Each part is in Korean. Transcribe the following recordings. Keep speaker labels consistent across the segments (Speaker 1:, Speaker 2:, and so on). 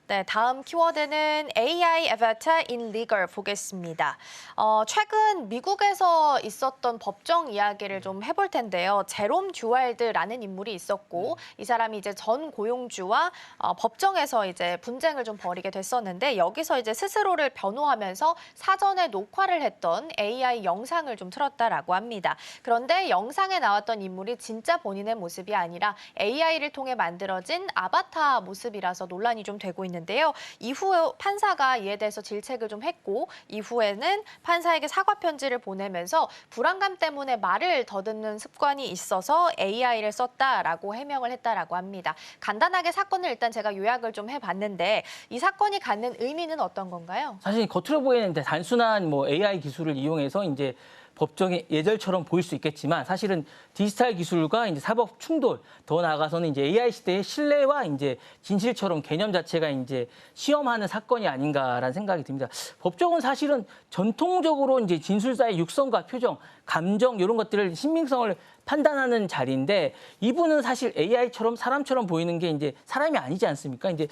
Speaker 1: 네, 다음 키워드는 AI avatar in legal 보겠습니다. 최근 미국에서 있었던 법정 이야기를 좀 해볼 텐데요. 제롬 듀왈드라는 인물이 있었고, 이 사람이 이제 전 고용주와 법정에서 이제 분쟁을 좀 벌이게 됐었는데, 여기서 이제 스스로를 변호하면서 사전에 녹화를 했던 AI 영상을 좀 틀었다라고 합니다. 그런데 영상에 나왔던 인물이 진짜 본인의 모습이 아니라 AI를 통해 만들어진 아바타 모습이라서 논란이 좀 되고 있는데요. 이후 판사가 이에 대해서 질책을 좀 했고 이후에는 판사에게 사과 편지를 보내면서 불안감 때문에 말을 더듬는 습관이 있어서 AI를 썼다라고 해명을 했다라고 합니다. 간단하게 사건을 일단 제가 요약을 좀 해봤는데 이 사건이 갖는 의미는 어떤 건가요?
Speaker 2: 사실 겉으로 보이는 단순한 AI 기술을 이용해서 이제 법정의 예절처럼 보일 수 있겠지만 사실은 디지털 기술과 이제 사법 충돌, 더 나아가서는 이제 AI 시대의 신뢰와 이제 진실처럼 개념 자체가 이제 시험하는 사건이 아닌가라는 생각이 듭니다. 법정은 사실은 전통적으로 이제 진술사의 육성과 표정, 감정 이런 것들을 신빙성을 판단하는 자리인데 이분은 사실 AI처럼 사람처럼 보이는 게 이제 사람이 아니지 않습니까? 이제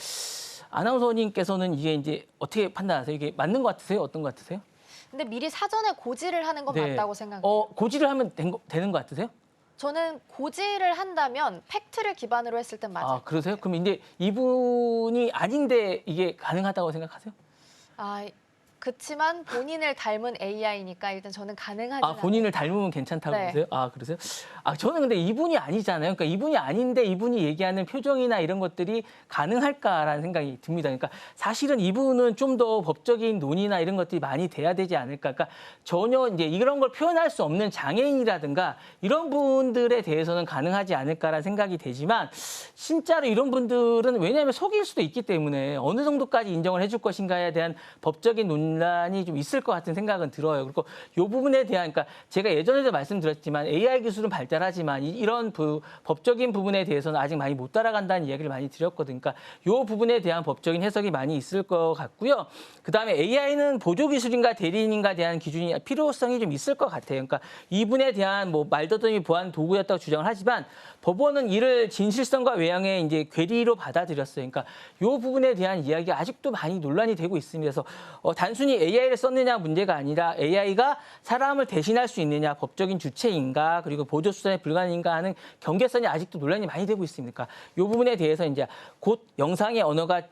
Speaker 2: 아나운서님께서는 이게 이제 어떻게 판단하세요? 이게 맞는 것 같으세요? 어떤 것 같으세요?
Speaker 1: 근데 미리 사전에 고지를 하는 건
Speaker 2: 네.
Speaker 1: 맞다고 생각해요.
Speaker 2: 고지를 하면 되는 것 같으세요?
Speaker 1: 저는 고지를 한다면 팩트를 기반으로 했을 땐 맞아요.
Speaker 2: 아, 그러세요? 그럼 이제 이분이 아닌데 이게 가능하다고 생각하세요?
Speaker 1: 그치만 본인을 닮은 AI니까 일단 저는 가능하지 않아요.
Speaker 2: 본인을 닮으면 괜찮다고
Speaker 1: 네.
Speaker 2: 보세요? 그러세요? 저는 근데 이분이 아니잖아요. 그러니까 이분이 아닌데 이분이 얘기하는 표정이나 이런 것들이 가능할까라는 생각이 듭니다. 그러니까 사실은 이분은 좀 더 법적인 논의나 이런 것들이 많이 돼야 되지 않을까. 그러니까 전혀 이제 이런 걸 표현할 수 없는 장애인이라든가 이런 분들에 대해서는 가능하지 않을까라는 생각이 되지만 진짜로 이런 분들은 왜냐하면 속일 수도 있기 때문에 어느 정도까지 인정을 해줄 것인가에 대한 법적인 논란이 좀 있을 것 같은 생각은 들어요. 그리고 이 부분에 대한, 그러니까 제가 예전에도 말씀드렸지만 AI 기술은 발달하지만 이런 법적인 부분에 대해서는 아직 많이 못 따라간다는 이야기를 많이 드렸거든요. 그러니까 이 부분에 대한 법적인 해석이 많이 있을 것 같고요. 그다음에 AI는 보조 기술인가 대리인인가에 대한 기준이 필요성이 좀 있을 것 같아요. 그러니까 이분에 대한 말더듬이 보안 도구였다고 주장을 하지만 법원은 이를 진실성과 외양의 이제 괴리로 받아들였어요. 그러니까 이 부분에 대한 이야기가 아직도 많이 논란이 되고 있습니다. 그래서 단순히 AI를 썼느냐 문제가 아니라 AI가 사람을 대신할 수 있느냐, 법적인 주체인가, 그리고 보조 수단에 불가능인가 하는 경계선이 아직도 논란이 많이 되고 있습니다. 이 부분에 대해서 이제 곧 영상의 언어가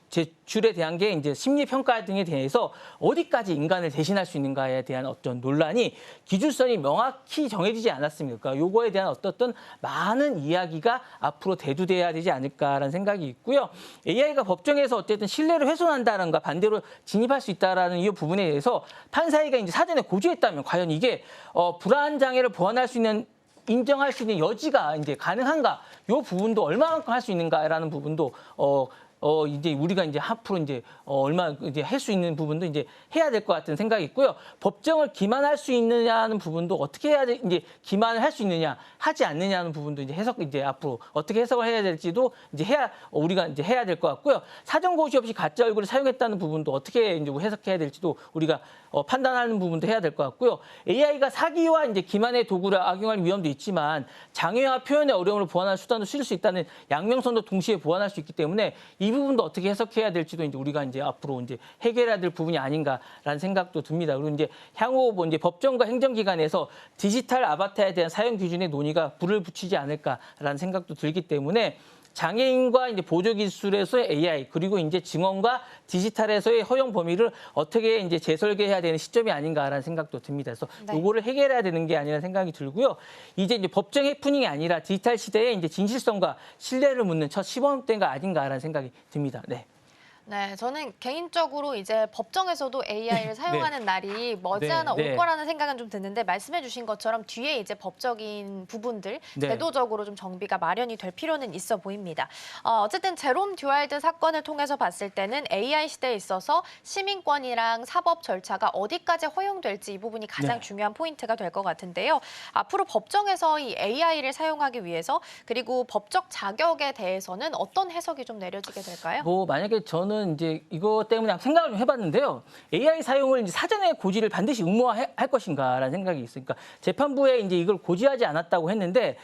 Speaker 2: 제출에 대한 게 이제 심리 평가 등에 대해서 어디까지 인간을 대신할 수 있는가에 대한 어떤 논란이 기준선이 명확히 정해지지 않았습니까? 그러니까 요거에 대한 어떤 많은 이야기가 앞으로 대두돼야 되지 않을까라는 생각이 있고요. AI가 법정에서 어쨌든 신뢰를 훼손한다든가 반대로 진입할 수 있다라는 이 부분에 대해서 판사가 이제 사전에 고지했다면 과연 이게 불안 장애를 보완할 수 있는 인정할 수 있는 여지가 이제 가능한가? 이 부분도 얼마만큼 할 수 있는가라는 부분도 이제 우리가 이제 앞으로 이제 얼마 이제 할 수 있는 부분도 이제 해야 될 것 같은 생각이 있고요. 법정을 기만할 수 있느냐는 부분도 어떻게 해야 이제 기만을 할 수 있느냐, 하지 않느냐는 부분도 이제 이제 앞으로 어떻게 해석을 해야 될지도 이제 우리가 이제 해야 될 것 같고요. 사전 고시 없이 가짜 얼굴을 사용했다는 부분도 어떻게 이제 해석해야 될지도 우리가 판단하는 부분도 해야 될 것 같고요. AI가 사기와 이제 기만의 도구를 악용할 위험도 있지만 장애와 표현의 어려움을 보완하는 수단도 쓸 수 있다는 양명성도 동시에 보완할 수 있기 때문에 이 부분도 어떻게 해석해야 될지도 이제 우리가 이제 앞으로 이제 해결해야 될 부분이 아닌가라는 생각도 듭니다. 그리고 이제 향후 이제 법정과 행정기관에서 디지털 아바타에 대한 사용 기준의 논의가 불을 붙이지 않을까라는 생각도 들기 때문에 장애인과 이제 보조 기술에서의 AI 그리고 이제 증언과 디지털에서의 허용 범위를 어떻게 이제 재설계해야 되는 시점이 아닌가라는 생각도 듭니다. 그래서 요거를 해결해야 되는 게 아니라 생각이 들고요. 이제 법정 해프닝이 아니라 디지털 시대의 이제 진실성과 신뢰를 묻는 첫 시범대가 아닌가라는 생각이 듭니다. 네.
Speaker 1: 네, 저는 개인적으로 이제 법정에서도 AI를 사용하는 날이 머지않아
Speaker 2: 네.
Speaker 1: 올 거라는 생각은 좀 드는데 말씀해 주신 것처럼 뒤에 이제 법적인 부분들 제도적으로 좀 정비가 마련이 될 필요는 있어 보입니다. 어쨌든 제롬 듀왈드 사건을 통해서 봤을 때는 AI 시대에 있어서 시민권이랑 사법 절차가 어디까지 허용될지 이 부분이 가장 중요한 포인트가 될 것 같은데요. 앞으로 법정에서 이 AI를 사용하기 위해서 그리고 법적 자격에 대해서는 어떤 해석이 좀 내려지게 될까요?
Speaker 2: 만약에 저는 이제 이거 때문에 생각을 좀 해봤는데요. AI 사용을 이제 사전에 고지를 반드시 의무화할 것인가라는 생각이 있으니까 재판부에 이제 이걸 고지하지 않았다고 했는데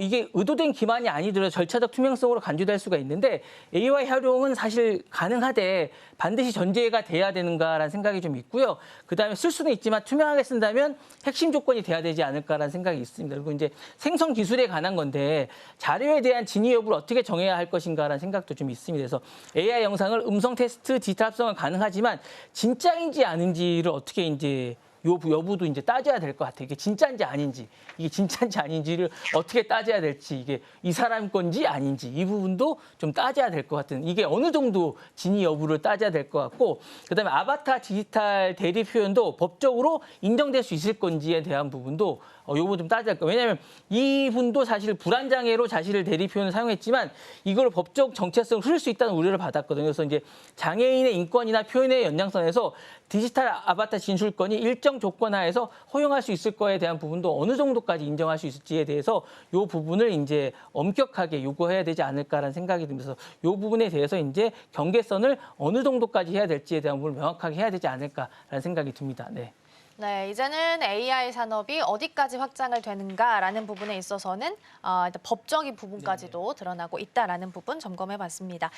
Speaker 2: 이게 의도된 기만이 아니더라도 절차적 투명성으로 간주될 수가 있는데 AI 활용은 사실 가능하되 반드시 전제가 돼야 되는가라는 생각이 좀 있고요. 그다음에 쓸 수는 있지만 투명하게 쓴다면 핵심 조건이 돼야 되지 않을까라는 생각이 있습니다. 그리고 이제 생성 기술에 관한 건데 자료에 대한 진위 여부를 어떻게 정해야 할 것인가라는 생각도 좀 있습니다. 그래서 AI 영상을 음성 테스트, 디지털 합성은 가능하지만 진짜인지 아닌지를 어떻게 이제 여부도 이제 따져야 될 것 같아요. 이게 진짜인지 아닌지, 이게 진짜인지 아닌지를 어떻게 따져야 될지, 이게 이 사람 건지 아닌지 이 부분도 좀 따져야 될 것 같은, 이게 어느 정도 진위 여부를 따져야 될 것 같고, 그다음에 아바타 디지털 대리 표현도 법적으로 인정될 수 있을 건지에 대한 부분도 요거 좀 따져야 할 거예요. 왜냐하면 이분도 사실 불안장애로 자신을 대리 표현을 사용했지만 이걸 법적 정체성을 흐릴 수 있다는 우려를 받았거든요. 그래서 이제 장애인의 인권이나 표현의 연장선에서 디지털 아바타 진술권이 일정 조건 하에서 허용할 수 있을 거에 대한 부분도 어느 정도까지 인정할 수 있을지에 대해서 이 부분을 이제 엄격하게 요구해야 되지 않을까라는 생각이 들면서 이 부분에 대해서 이제 경계선을 어느 정도까지 해야 될지에 대한 부분을 명확하게 해야 되지 않을까라는 생각이 듭니다. 네.
Speaker 1: 네, 이제는 AI 산업이 어디까지 확장을 되는가라는 부분에 있어서는 일단 법적인 부분까지도 드러나고 있다라는 부분 점검해봤습니다.